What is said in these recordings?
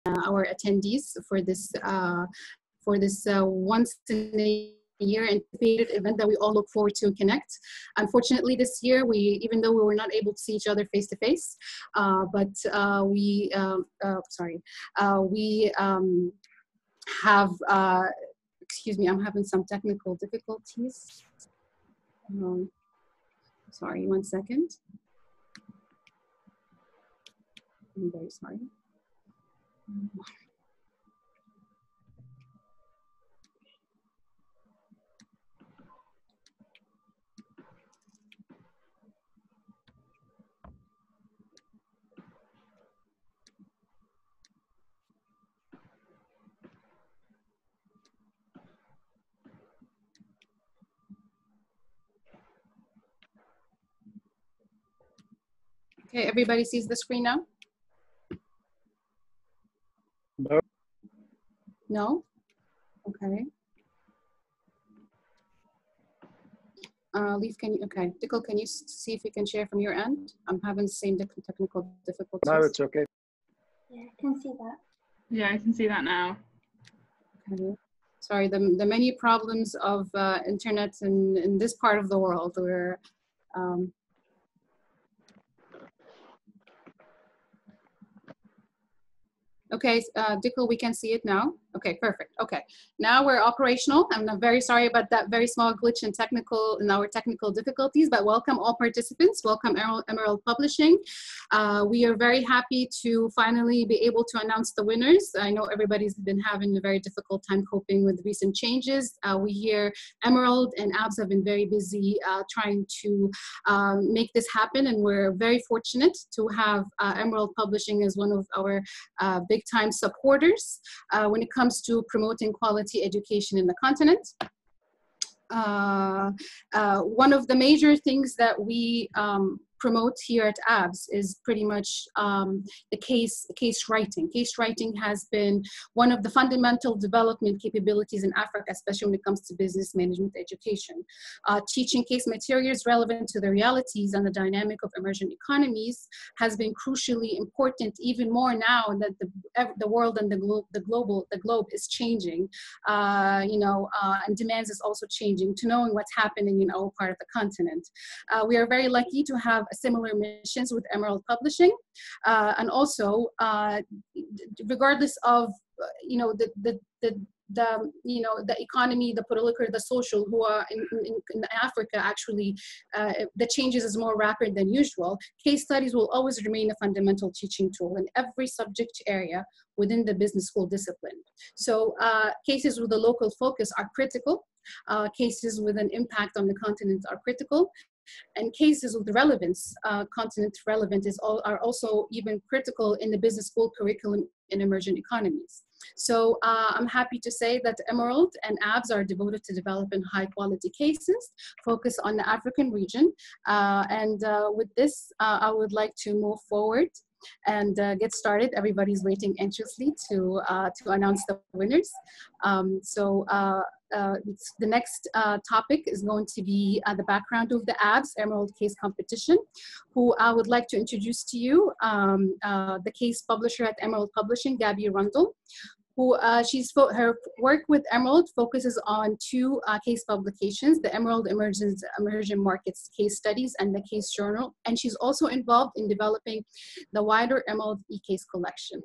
our attendees for this once in a year anticipated event that we all look forward to and connect. Unfortunately, this year, even though we were not able to see each other face to face, we have, excuse me, I'm having some technical difficulties. Sorry, 1 second. I'm very sorry. Okay, everybody sees the screen now? No. No? Okay. Leaf, can you, okay. Dickel, can you see if you can share from your end? I'm having the same technical difficulties. No, it's okay. Yeah, I can see that. Yeah, I can see that now. Okay. Sorry, the many problems of internet in this part of the world where okay, Dickel, we can see it now. Okay, perfect. Okay, now we're operational. I'm very sorry about that very small glitch in our technical difficulties, but welcome all participants. Welcome Emerald Publishing. We are very happy to finally be able to announce the winners. I know everybody's been having a very difficult time coping with recent changes. We here, Emerald and AABS have been very busy trying to make this happen, and we're very fortunate to have Emerald Publishing as one of our big time supporters when it comes to promoting quality education in the continent. One of the major things that we promote here at AABS is pretty much the case writing. Case writing has been one of the fundamental development capabilities in Africa, especially when it comes to business management education. Teaching case materials relevant to the realities and the dynamic of emerging economies has been crucially important, even more now that the world and the globe is changing, and demands is also changing, to knowing what's happening in our part of the continent. We are very lucky to have similar missions with Emerald Publishing, and also regardless of the economy, the political, the social, who are in Africa, actually, the changes is more rapid than usual. Case studies will always remain a fundamental teaching tool in every subject area within the business school discipline. So cases with a local focus are critical. Cases with an impact on the continent are critical. And cases with relevance, continent relevant, are also even critical in the business school curriculum in emerging economies. So I'm happy to say that Emerald and AABS are devoted to developing high quality cases, focus on the African region. With this, I would like to move forward and get started. Everybody's waiting anxiously to announce the winners. The next topic is going to be the background of the AABS Emerald Case Competition, who I would like to introduce to you, the case publisher at Emerald Publishing, Gabby Rundle, who her work with Emerald focuses on two case publications, the Emerald Emerging Markets Case Studies and the Case Journal, and she's also involved in developing the wider Emerald e-case collection.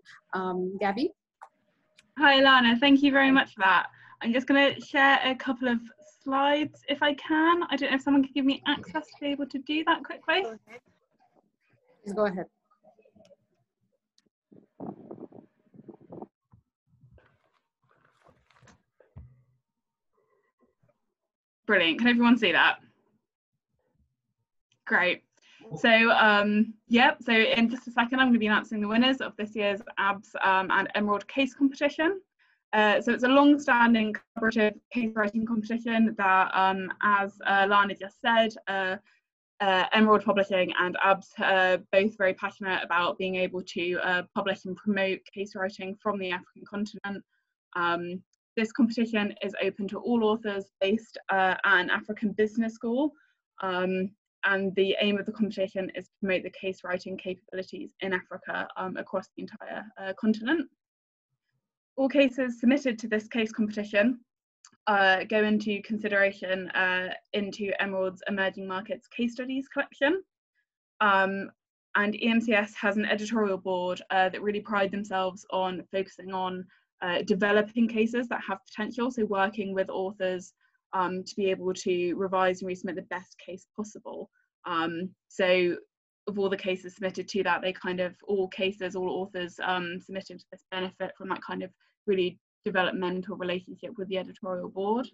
Gabby? Hi, Ilana, thank you very much for that. I'm just going to share a couple of slides if I can. I don't know if someone could give me access to be able to do that quickly. Please go ahead. Brilliant. Can everyone see that? Great. So so in just a second, I'm going to be announcing the winners of this year's AABS and Emerald Case Competition. So it's a long-standing collaborative case writing competition that, as Lana just said, Emerald Publishing and AABS are both very passionate about being able to publish and promote case writing from the African continent. This competition is open to all authors based at an African business school, and the aim of the competition is to promote the case writing capabilities in Africa across the entire continent. all cases submitted to this case competition go into consideration into Emerald's Emerging Markets Case Studies collection. And EMCS has an editorial board that really pride themselves on focusing on developing cases that have potential, so working with authors to be able to revise and resubmit the best case possible. So of all the cases submitted to that, they kind of, all authors submitted to this benefit from that kind of really developmental relationship with the editorial board.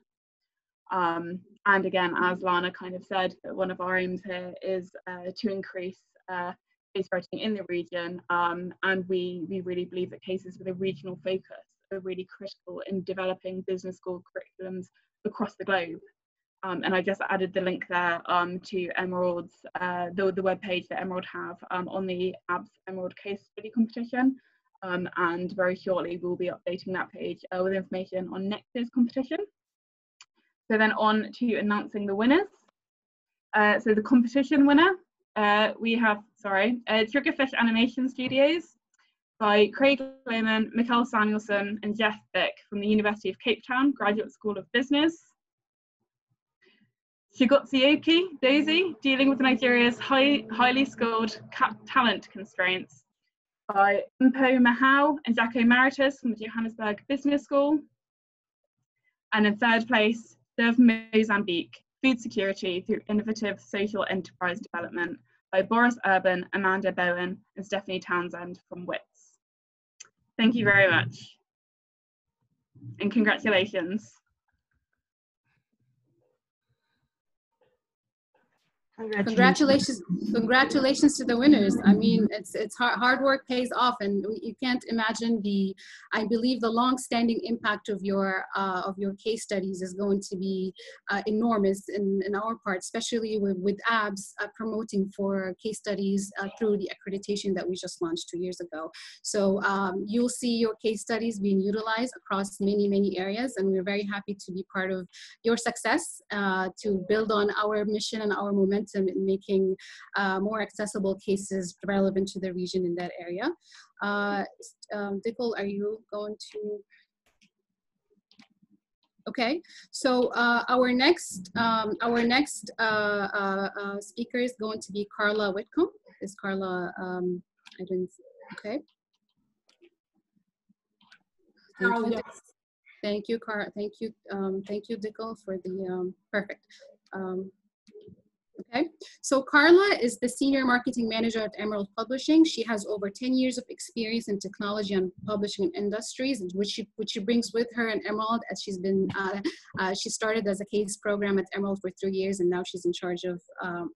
And again, as Lana kind of said, one of our aims here is to increase case writing in the region, and we really believe that cases with a regional focus are really critical in developing business school curriculums across the globe. And I just added the link there to Emerald's, the webpage that Emerald have on the AABS Emerald Case Study Competition. And very shortly we'll be updating that page with information on next year's competition. So then on to announcing the winners. So the competition winner, we have, Triggerfish Animation Studios by Craig Lehman, Mikkel Samuelson and Jeff Bick from the University of Cape Town Graduate School of Business. Shigotsuyoki Dozie, Dealing with Nigeria's highly skilled talent constraints by Mpo Mahau and Jacko Maritus from the Johannesburg Business School. And in third place, Serve Mozambique, Food Security through Innovative Social Enterprise Development by Boris Urban, Amanda Bowen and Stephanie Townsend from WITS. Thank you very much. And congratulations. Congratulations to the winners. I mean, it's hard work pays off, and you can't imagine I believe the long-standing impact of your case studies is going to be enormous in our part, especially with AABS promoting for case studies through the accreditation that we just launched 2 years ago. So you'll see your case studies being utilized across many areas, and we're very happy to be part of your success to build on our mission and our momentum in making more accessible cases relevant to the region in that area. Dickel, are you going to? Okay, so our next speaker is going to be Carla Whitcomb. Is Carla? I didn't. Okay. Thank you, Carla. Thank you, Dickel, for the perfect. Okay, so Carla is the Senior Marketing Manager at Emerald Publishing. She has over 10 years of experience in technology and publishing industries, which she brings with her in Emerald, as she's been, she started as a case program at Emerald for 3 years, and now she's in charge of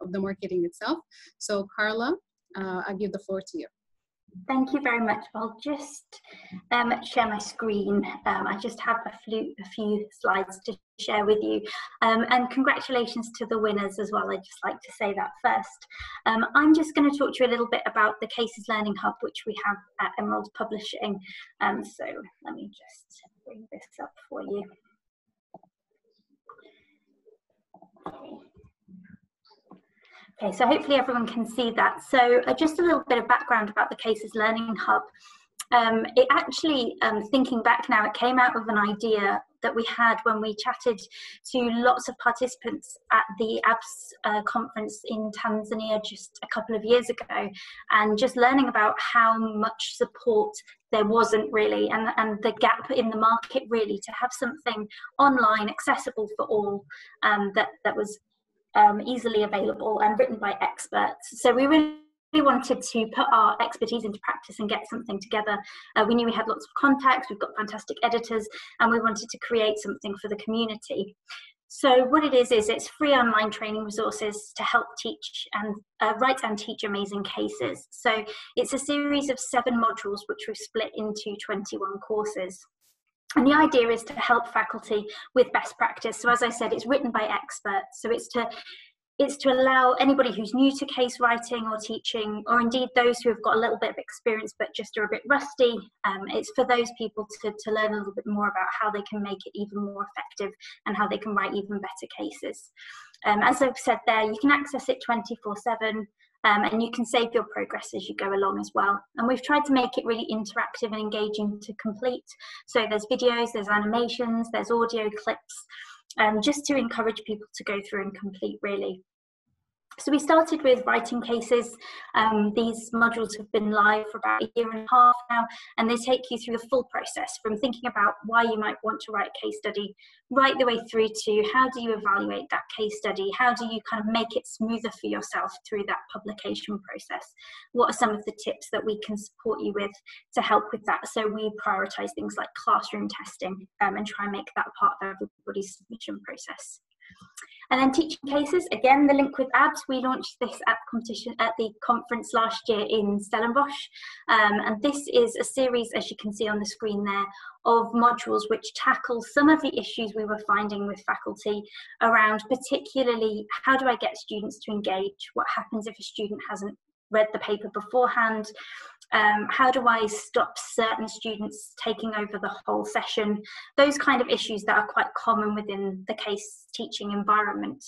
the marketing itself. So Carla, I give the floor to you. Thank you very much. I'll just share my screen. I just have a few slides to share with you. And congratulations to the winners as well. I'd just like to say that first. I'm just going to talk to you a little bit about the Cases Learning Hub, which we have at Emerald Publishing. So let me just bring this up for you. Okay, so hopefully everyone can see that. So just a little bit of background about the Cases Learning Hub. It actually, thinking back now, it came out of an idea that we had when we chatted to lots of participants at the AABS conference in Tanzania just a couple of years ago, and just learning about how much support there wasn't really, and the gap in the market really to have something online accessible for all that was easily available and written by experts. So we really wanted to put our expertise into practice and get something together. We knew we had lots of contacts, we've got fantastic editors, and we wanted to create something for the community. So what it is it's free online training resources to help teach and write and teach amazing cases. So it's a series of 7 modules which we've split into 21 courses. And the idea is to help faculty with best practice. So as I said, it's written by experts. So it's to allow anybody who's new to case writing or teaching, or indeed those who have got a little bit of experience but just are a bit rusty, it's for those people to learn a little bit more about how they can make it even more effective and how they can write even better cases. As I've said there, you can access it 24/7. And you can save your progress as you go along as well. And we've tried to make it really interactive and engaging to complete. So there's videos, there's animations, there's audio clips, just to encourage people to go through and complete really. So we started with writing cases. These modules have been live for about 1.5 years now, and they take you through the full process from thinking about why you might want to write a case study, right the way through to how do you evaluate that case study, how do you kind of make it smoother for yourself through that publication process, what are some of the tips that we can support you with to help with that. So we prioritise things like classroom testing and try and make that part of everybody's submission process. And then teaching cases, again, the link with AABS, we launched this app competition at the conference last year in Stellenbosch. And this is a series, as you can see on the screen there, of modules which tackle some of the issues we were finding with faculty around particularly how do I get students to engage, what happens if a student hasn't read the paper beforehand, how do I stop certain students taking over the whole session, those kind of issues that are quite common within the case teaching environment.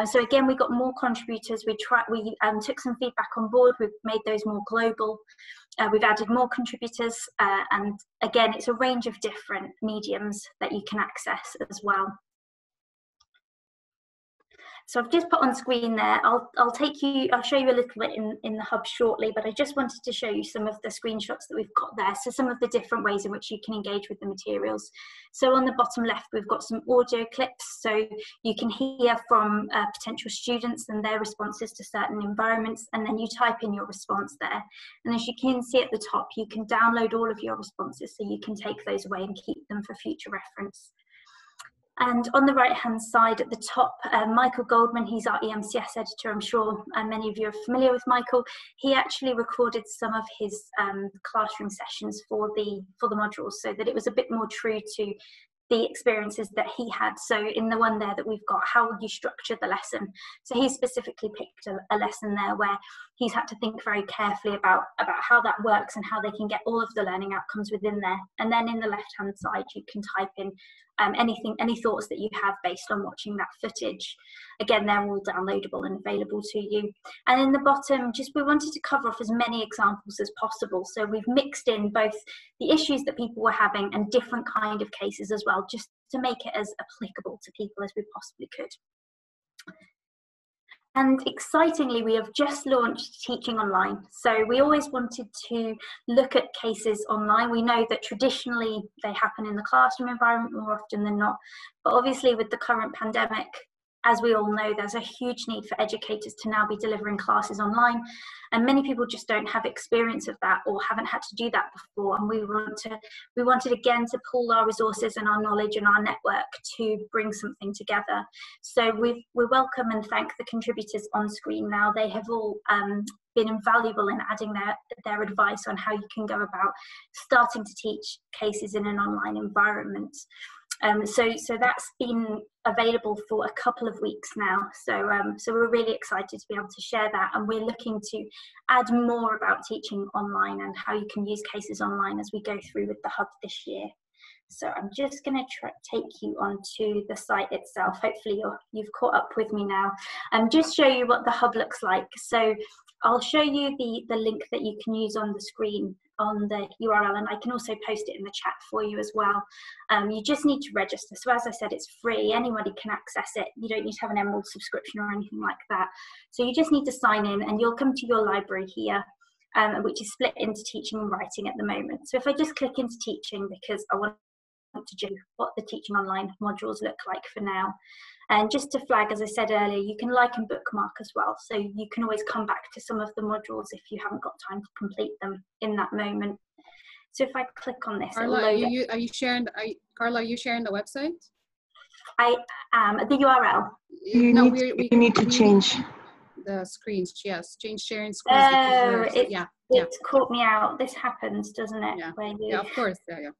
So again, we got more contributors, we took some feedback on board, we've made those more global, we've added more contributors, and again, it's a range of different mediums that you can access as well. So I've just put on screen there, I'll show you a little bit in the hub shortly, but I just wanted to show you some of the screenshots that we've got there. So some of the different ways in which you can engage with the materials. So on the bottom left, we've got some audio clips. So you can hear from potential students and their responses to certain environments, and then you type in your response there. And as you can see at the top, you can download all of your responses so you can take those away and keep them for future reference. And on the right-hand side at the top, Michael Goldman, he's our EMCS editor. I'm sure many of you are familiar with Michael. He actually recorded some of his classroom sessions for the modules so that it was a bit more true to the experiences that he had. So in the one there that we've got, how would you structure the lesson? So he specifically picked a lesson there where he's had to think very carefully about how that works and how they can get all of the learning outcomes within there. And then in the left-hand side, you can type in any thoughts that you have based on watching that footage. Again, they're all downloadable and available to you. And in the bottom, we wanted to cover off as many examples as possible. So we've mixed in both the issues that people were having and different kind of cases as well, just to make it as applicable to people as we possibly could. And excitingly, we have just launched teaching online. So we always wanted to look at cases online. We know that traditionally they happen in the classroom environment more often than not. But obviously with the current pandemic, as we all know, there's a huge need for educators to now be delivering classes online. And many people just don't have experience of that or haven't had to do that before. And we wanted again to pool our resources and our knowledge and our network to bring something together. So we welcome and thank the contributors on screen now. They have all been invaluable in adding their advice on how you can go about starting to teach cases in an online environment. So that's been available for a couple of weeks now. So we're really excited to be able to share that, and we're looking to add more about teaching online and how you can use cases online as we go through with the hub this year. So I'm just going to take you onto the site itself. Hopefully you've caught up with me now, and just show you what the hub looks like. So I'll show you the link that you can use on the screen on the URL, and I can also post it in the chat for you as well. You just need to register. So as I said, it's free. Anybody can access it. You don't need to have an Emerald subscription or anything like that. So you just need to sign in, and you'll come to your library here, which is split into teaching and writing at the moment. So if I just click into teaching, because I want to do what the teaching online modules look like for now. And just to flag, as I said earlier, you can like and bookmark as well. So you can always come back to some of the modules if you haven't got time to complete them in that moment. So if I click on this, Carla, are you sharing the website? I am. The URL. You need to change the screens. Yes, change sharing screens. Oh, it's caught me out. This happens, doesn't it? Yeah, Where of course. Yeah.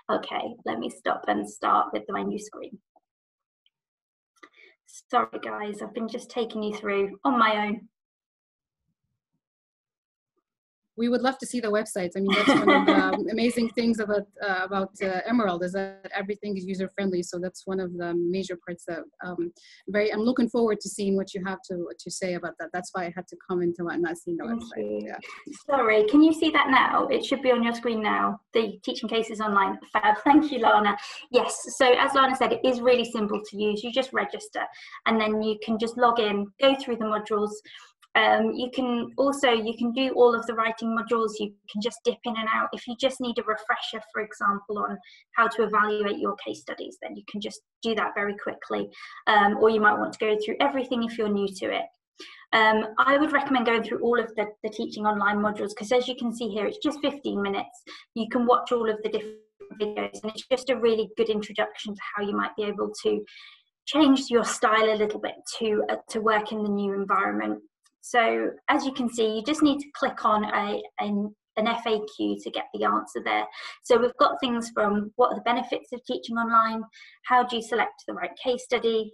Okay, let me stop and start with my new screen. Sorry guys, I've been just taking you through on my own. We would love to see the websites. I mean, that's one of the amazing things about Emerald, is that everything is user friendly. So that's one of the major parts that I'm looking forward to seeing what you have to say about that. That's why I had to comment about not seeing the website. Yeah. Sorry, can you see that now? It should be on your screen now. The teaching cases online. Fab. Thank you, Lana. Yes. So as Lana said, it is really simple to use. You just register, and then you can just log in, go through the modules. You can do all of the writing modules. You can just dip in and out. If you just need a refresher, for example, on how to evaluate your case studies, then you can just do that very quickly. Or you might want to go through everything if you're new to it. I would recommend going through all of the teaching online modules, because as you can see here, it's just 15 minutes. You can watch all of the different videos, and it's just a really good introduction to how you might be able to change your style a little bit to work in the new environment. So as you can see, you just need to click on an FAQ to get the answer there. So we've got things from what are the benefits of teaching online, how do you select the right case study,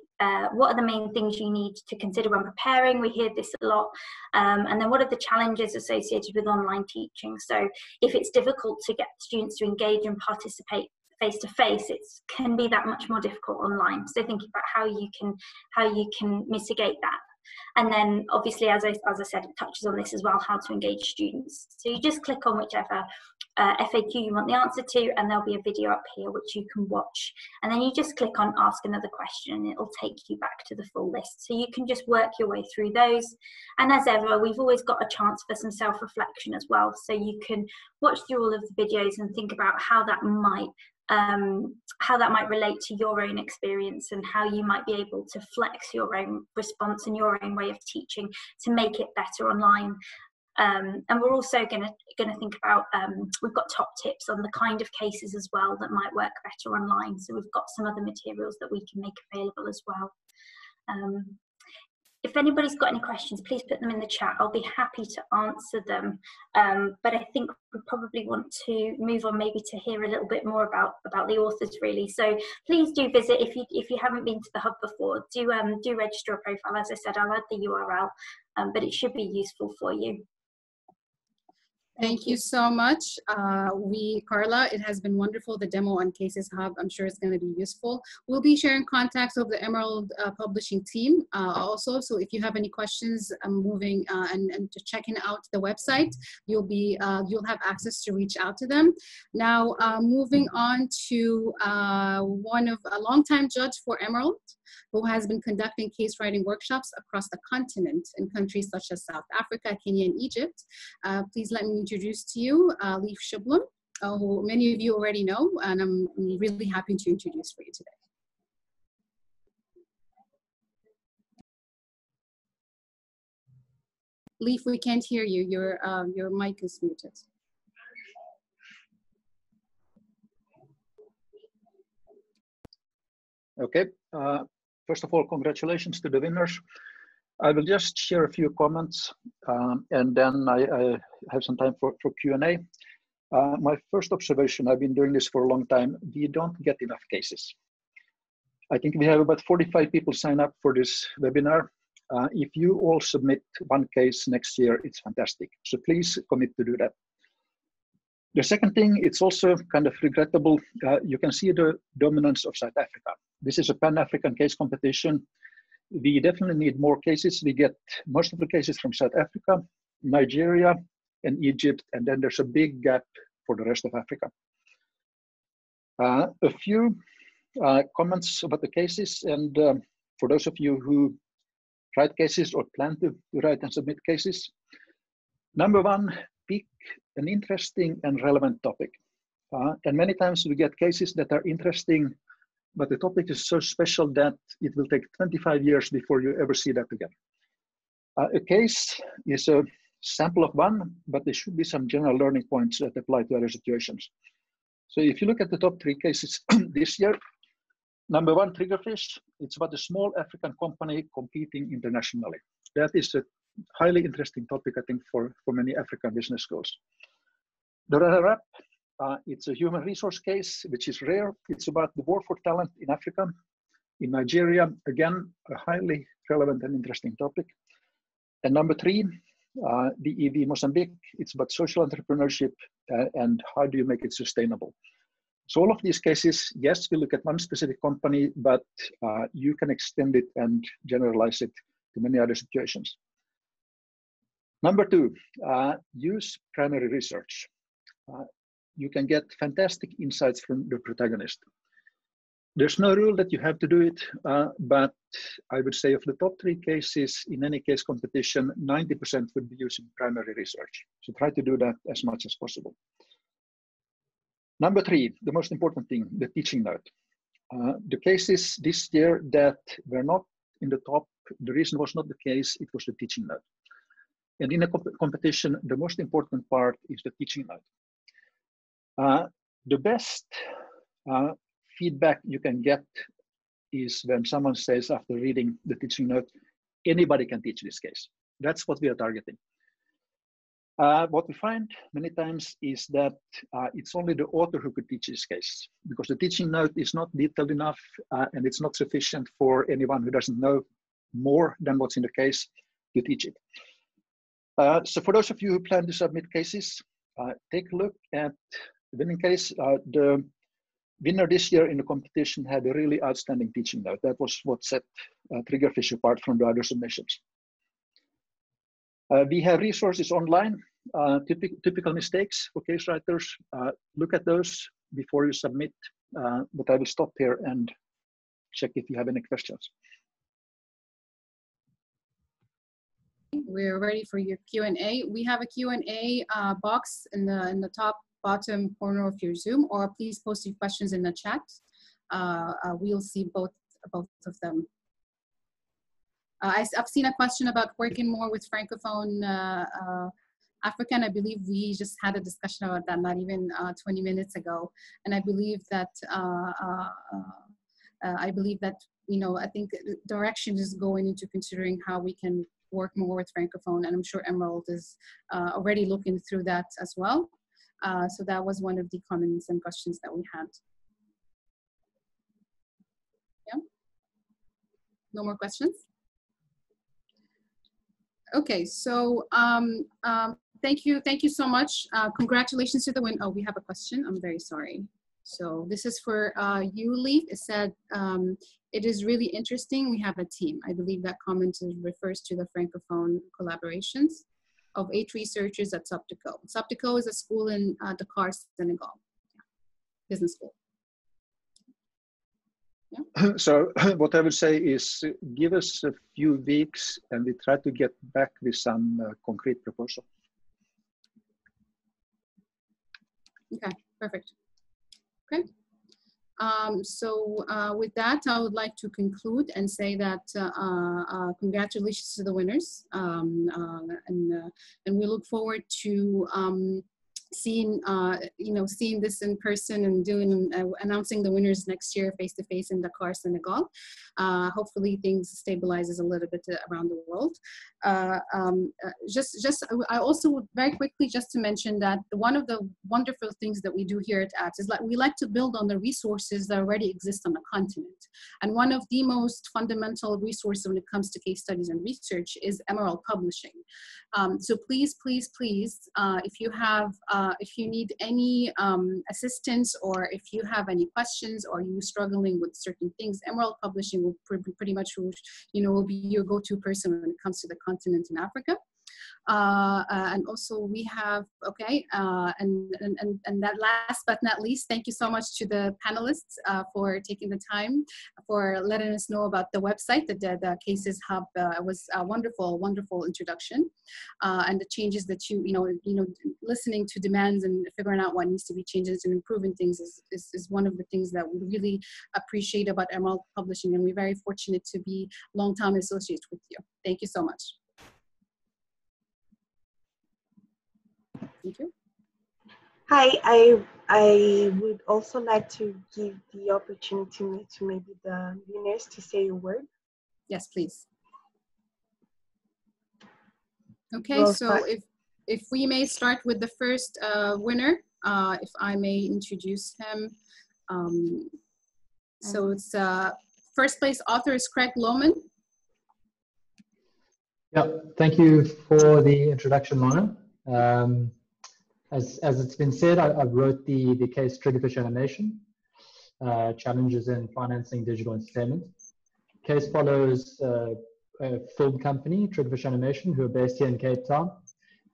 what are the main things you need to consider when preparing, we hear this a lot, and then what are the challenges associated with online teaching. So if it's difficult to get students to engage and participate face-to-face, it can be that much more difficult online. So thinking about how you can mitigate that. And then obviously, as I said, it touches on this as well, how to engage students. So you just click on whichever FAQ you want the answer to, and there'll be a video up here which you can watch. And then you just click on ask another question, and it'll take you back to the full list. So you can just work your way through those. And as ever, we've always got a chance for some self-reflection as well. So you can watch through all of the videos and think about how that might relate to your own experience, and how you might be able to flex your own response and your own way of teaching to make it better online. And we're also going to think about, we've got top tips on the kind of cases as well that might work better online. So we've got some other materials that we can make available as well. If anybody's got any questions, please put them in the chat. I'll be happy to answer them. But I think we probably want to move on maybe to hear a little bit more about the authors really. So please do visit, if you haven't been to the hub before, do register a profile. As I said, I'll add the URL, but it should be useful for you. Thank you so much. Carla, it has been wonderful, the demo on Cases Hub. I'm sure it's going to be useful. We'll be sharing contacts of the Emerald publishing team also. So if you have any questions moving and to checking out the website, you'll have access to reach out to them. Now, moving on to a longtime judge for Emerald, who has been conducting case writing workshops across the continent in countries such as South Africa, Kenya, and Egypt. Please let me introduce to you Leif Schublum, who many of you already know, and I'm really happy to introduce for you today. Leif, we can't hear you. Your mic is muted. Okay. First of all, congratulations to the winners. I will just share a few comments, and then I have some time for Q&A. My first observation, I've been doing this for a long time, we don't get enough cases. I think we have about 45 people sign up for this webinar. If you all submit one case next year, it's fantastic. So please commit to do that. The second thing, it's also kind of regrettable. You can see the dominance of South Africa. This is a Pan-African case competition. We definitely need more cases. We get most of the cases from South Africa, Nigeria, and Egypt, and then there's a big gap for the rest of Africa. A few comments about the cases, and for those of you who write cases or plan to write and submit cases, number one, pick an interesting and relevant topic. And many times we get cases that are interesting, but the topic is so special that it will take 25 years before you ever see that again. A case is a sample of one, but there should be some general learning points that apply to other situations. So if you look at the top 3 cases this year, number one, Triggerfish. It's about a small African company competing internationally. That is a highly interesting topic, I think, for many African business schools. The runner-up, it's a human resource case, which is rare. It's about the war for talent in Africa, in Nigeria. Again, a highly relevant and interesting topic. And number 3, the EV Mozambique, it's about social entrepreneurship and how do you make it sustainable. So all of these cases, yes, we look at one specific company, but you can extend it and generalize it to many other situations. Number two, use primary research. You can get fantastic insights from the protagonist. There's no rule that you have to do it, but I would say of the top 3 cases in any case competition, 90% would be using primary research. So try to do that as much as possible. Number 3, the most important thing, the teaching note. The cases this year that were not in the top, the reason was not the case, it was the teaching note. And in a competition, the most important part is the teaching note. The best feedback you can get is when someone says after reading the teaching note, anybody can teach this case. That's what we are targeting. What we find many times is that it's only the author who could teach this case because the teaching note is not detailed enough and it's not sufficient for anyone who doesn't know more than what's in the case to teach it. So for those of you who plan to submit cases, take a look at the winning case. The winner this year in the competition had a really outstanding teaching note. That was what set Triggerfish apart from the other submissions. We have resources online, typical mistakes for case writers. Look at those before you submit, but I will stop here and check if you have any questions. We're ready for your Q&A. We have a Q&A box in the top bottom corner of your Zoom, or please post your questions in the chat. We'll see both of them. I've seen a question about working more with Francophone Africa, and I believe we just had a discussion about that not even 20 minutes ago. And I believe that you know, I think direction is going into considering how we can work more with Francophone, and I'm sure Emerald is already looking through that as well. So that was one of the comments and questions that we had. Yeah? No more questions? Okay, so thank you so much. Congratulations to the win. Oh, we have a question. I'm very sorry. So this is for you, Leaf. It said, it is really interesting. We have a team. I believe that comment refers to the Francophone collaborations of 8 researchers at Soptico. Soptico is a school in Dakar, Senegal, business school. Yeah. So what I would say is give us a few weeks and we try to get back with some concrete proposal. Okay, perfect. Okay. So with that, I would like to conclude and say that congratulations to the winners, and we look forward to seeing seeing this in person and doing announcing the winners next year face to face in Dakar, Senegal. Hopefully things stabilizes a little bit around the world. I also would very quickly just to mention that one of the wonderful things that we do here at AABS is we like to build on the resources that already exist on the continent. And one of the most fundamental resources when it comes to case studies and research is Emerald Publishing. So please, please, please, if you need any assistance, or if you have any questions, or you're struggling with certain things, Emerald Publishing will pretty much, will be your go-to person when it comes to the continent in Africa. And also we have, okay, and that last but not least, thank you so much to the panelists for taking the time, for letting us know about the website. The Cases Hub was a wonderful, wonderful introduction, and the changes that listening to demands and figuring out what needs to be changes and improving things is one of the things that we really appreciate about Emerald Publishing, and we're very fortunate to be long-time associates with you. Thank you so much. Thank you. Hi, I would also like to give the opportunity to maybe the winners to say a word. Yes, please. Okay, so if we may start with the first winner, if I may introduce him. So it's first place author is Craig Lohman. Yeah, thank you for the introduction, Lana. As it's been said, I wrote the case Triggerfish Animation, Challenges in Financing Digital Entertainment. Case follows a film company, Triggerfish Animation, who are based here in Cape Town,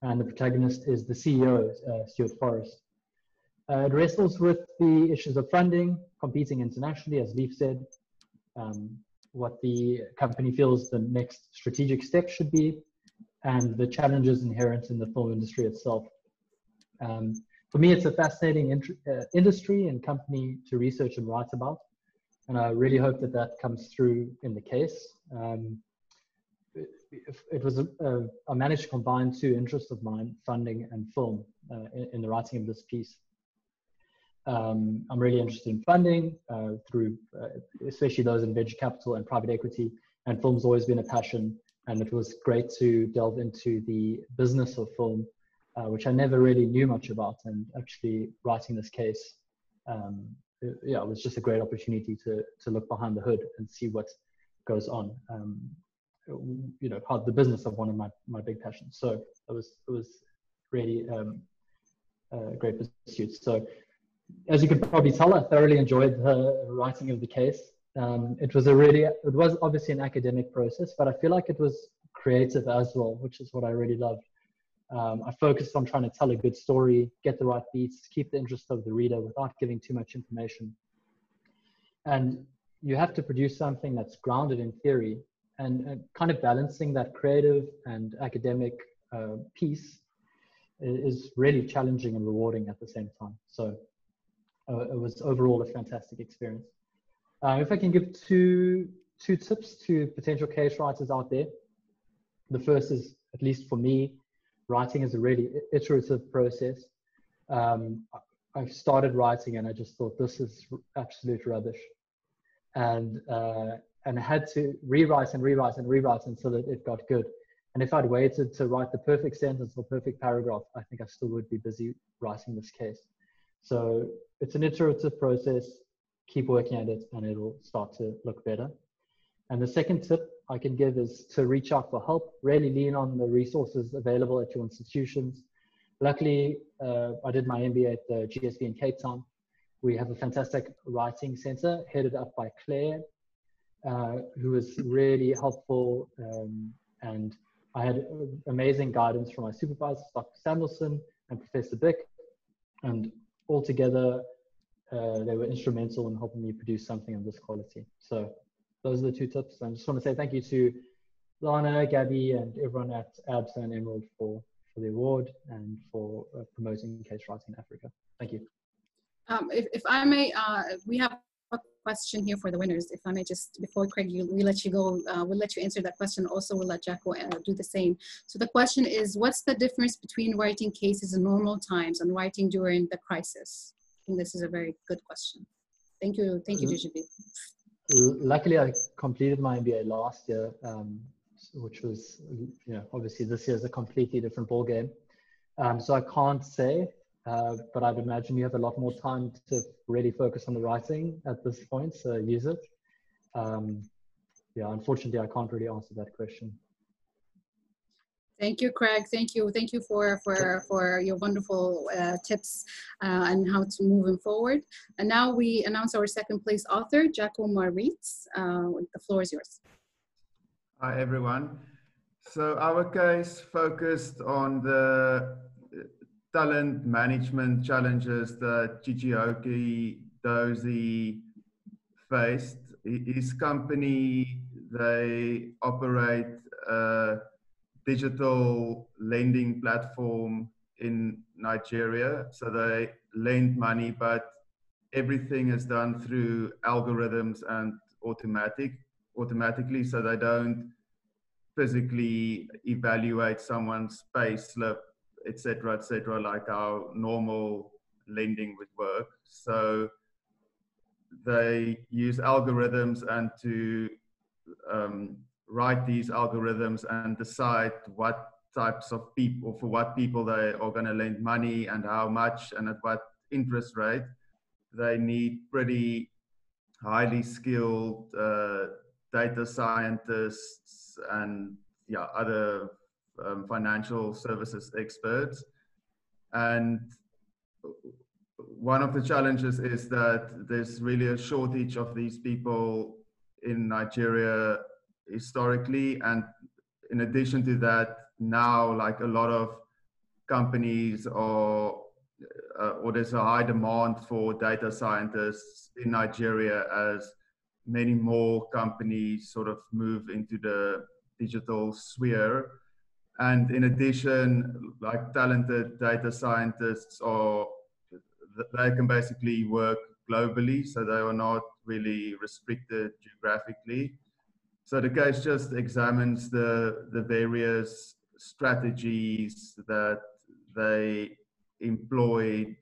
and the protagonist is the CEO, Stuart Forrest. It wrestles with the issues of funding, competing internationally, as Leaf said, what the company feels the next strategic step should be, and the challenges inherent in the film industry itself. For me, it's a fascinating industry and company to research and write about, and I really hope that that comes through in the case. I managed to combine two interests of mine, funding and film, in the writing of this piece. I'm really interested in funding through, especially those in venture capital and private equity, and film's always been a passion, and it was great to delve into the business of film, which I never really knew much about, and actually writing this case, it was just a great opportunity to look behind the hood and see what goes on, part of the business of one of my big passions. So it was really a great pursuit. So as you can probably tell, I thoroughly enjoyed the writing of the case. It was obviously an academic process, but I feel like it was creative as well, which is what I really loved. I focused on trying to tell a good story, get the right beats, keep the interest of the reader without giving too much information. And you have to produce something that's grounded in theory, and kind of balancing that creative and academic piece is really challenging and rewarding at the same time. So it was overall a fantastic experience. If I can give two tips to potential case writers out there. The first is, at least for me, writing is a really iterative process. I started writing and I just thought, this is absolute rubbish. And I had to rewrite until it got good. And if I'd waited to write the perfect sentence or perfect paragraph, I think I still would be busy writing this case. So it's an iterative process. Keep working at it and it'll start to look better. And the second tip I can give is to reach out for help. Really lean on the resources available at your institutions. Luckily, I did my MBA at the GSB in Cape Town. We have a fantastic writing center headed up by Claire, who was really helpful. And I had amazing guidance from my supervisors, Dr. Samuelson and Professor Bick. And altogether, they were instrumental in helping me produce something of this quality. So those are the two tips. And I just want to say thank you to Lana, Gabby, and everyone at AABS and Emerald for the award and for promoting case writing in Africa. Thank you. If I may, we have a question here for the winners. If I may just, before Craig, we let you go, we'll let you answer that question. Also, we'll let Jacko do the same. So the question is, what's the difference between writing cases in normal times and writing during the crisis? I think this is a very good question. Thank you, DJB. Luckily, I completed my MBA last year, which was, obviously this year is a completely different ballgame. So I can't say, but I'd imagine you have a lot more time to really focus on the writing at this point, so use it. Unfortunately, I can't really answer that question. Thank you, Craig. Thank you for your wonderful tips on how to move forward. And now we announce our second place author, Jacko Marwitz. The floor is yours. Hi, everyone. So our case focused on the talent management challenges that Chijioke Dozie faced. His company, they operate a digital lending platform in Nigeria. So they lend money, but everything is done through algorithms and automatically, so they don't physically evaluate someone's pay slip, etc., like how normal lending would work. So they use algorithms and to write these algorithms and decide what types of people, for what people they are going to lend money and how much and at what interest rate. They need pretty highly skilled data scientists and yeah, other financial services experts. And one of the challenges is that there's really a shortage of these people in Nigeria historically. And in addition to that, now like a lot of companies are, or there's a high demand for data scientists in Nigeria as many more companies sort of move into the digital sphere. And in addition, like talented data scientists they can basically work globally, so they are not really restricted geographically. So the case just examines the various strategies that they employed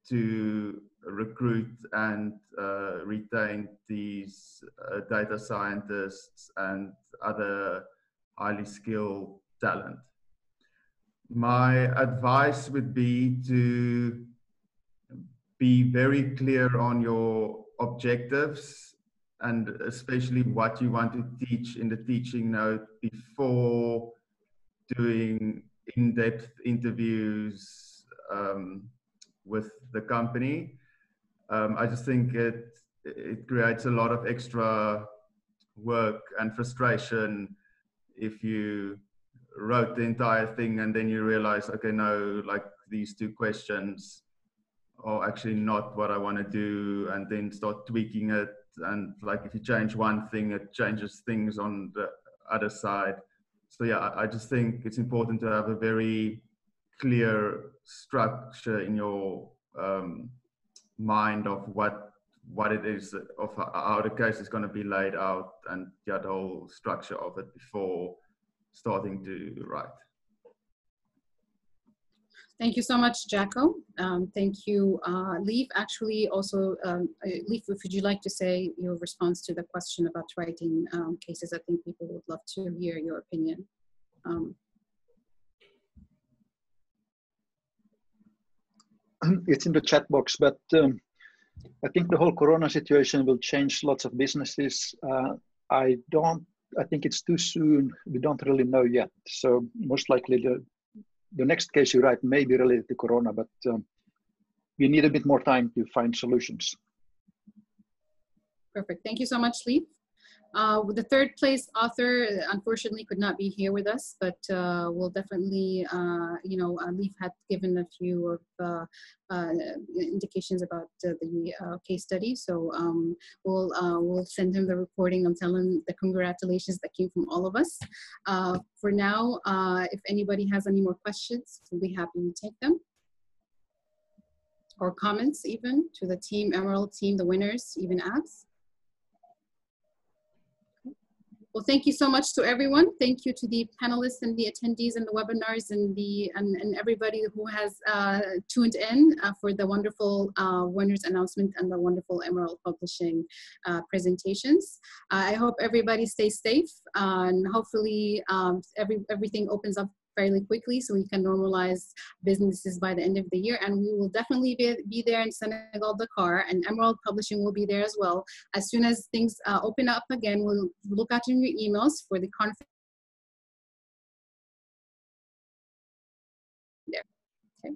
to recruit and retain these data scientists and other highly skilled talent. My advice would be to be very clear on your objectives and especially what you want to teach in the teaching note before doing in-depth interviews with the company. I just think it creates a lot of extra work and frustration if you wrote the entire thing and then you realize, okay, no, like these 2 questions are actually not what I want to do, and then start tweaking it. And like if you change one thing, it changes things on the other side. So yeah, I just think it's important to have a very clear structure in your mind of what it is, of how the case is going to be laid out, and get the whole structure of it before starting to write. Thank you so much, Jacko. Thank you, Leif. Actually, also, Leif, would you like to say your response to the question about writing cases? I think people would love to hear your opinion. It's in the chat box, but I think the whole Corona situation will change lots of businesses. I think it's too soon. We don't really know yet. So most likely the next case you write may be related to Corona, but we need a bit more time to find solutions. Perfect. Thank you so much, Leif. The 3rd place author unfortunately could not be here with us, but we'll definitely, Leif had given a few of indications about the case study. So we'll send him the recording and tell him the congratulations that came from all of us. For now, if anybody has any more questions, we'll be happy to take them. Or comments even to the team, Emerald team, the winners, even AABS. Well, thank you so much to everyone. Thank you to the panelists and the attendees and the webinars and everybody who has tuned in for the wonderful winners announcement and the wonderful Emerald Publishing presentations. I hope everybody stays safe and hopefully everything opens up fairly quickly so we can normalize businesses by the end of the year. And we will definitely be there in Senegal, Dakar, and Emerald Publishing will be there as well. As soon as things open up again, we'll look out in your emails for the conference. There. Okay.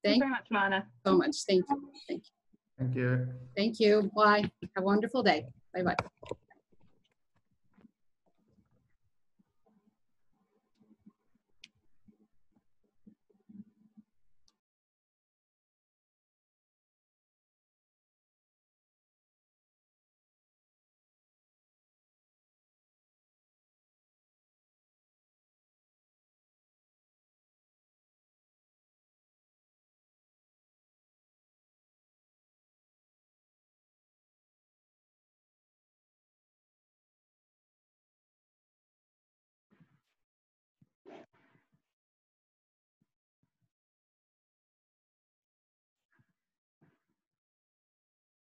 Thank you very much, Lana. So much. Thank you. Thank you. Thank you. Thank you. Bye. Have a wonderful day. Bye-bye.